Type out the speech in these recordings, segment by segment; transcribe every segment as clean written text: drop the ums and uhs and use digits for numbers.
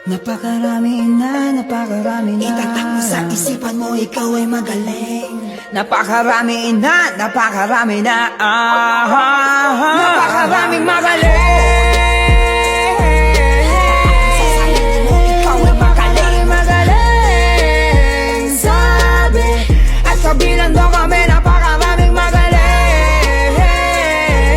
Napakarami na Itatak mo sa isipan mo, ikaw ay magaling. Napakarami na Napakaraming magaling. Ikaw ay magaling. Magaling sabi at kabilang daw kami napakaraming magaling.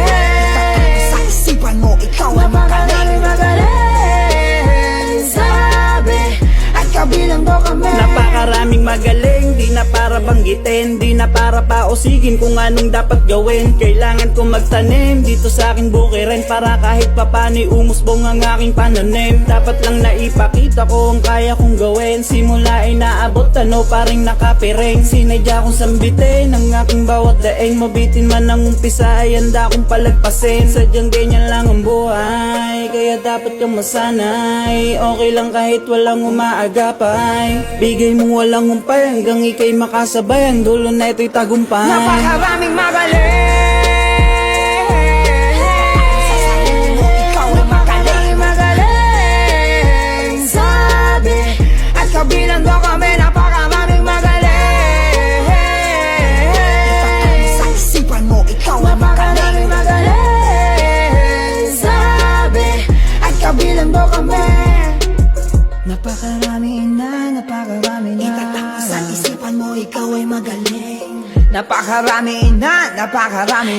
Itatak mo sa isipan mo, ikaw ay magaling. Magaling sabi at kabilang daw kami. Napakaraming magaling, di na para banggitin, di na para pausigin kung anong dapat gawin. Kailangan kong magtanim dito sa aking bukirin para kahit papano'y umusbong ang aking pananim. Dapat lang naipakita ko ang kaya kong gawin. Simula ay naabot paring nakapiring. Sinadya kong sambitin ang aking bawat daing. Mabitin man ang umpisa ay handa kong palagpasin. Sadyang ganyan lang ang buhay, kaya dapat kang masanay. Okay lang kahit walang umaagapay. Bigay mong walang umpay hanggang ika'y makasabay. Ang dulo na ito'y tagumpay. Napakaraming magaling. Ikaw ay magaling. Magaling sabi at kabilang daw kami napakaraming magaling. Itatak mo sa isipan mo, ikaw ay magaling. Magaling sabi at kabilang daw kami. Napakarami na Itatak mo sa isipan mo, ikaw ay magaling. Napakarami na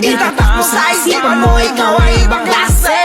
Itatak mo sa isipan mo, ikaw ay ibang klase.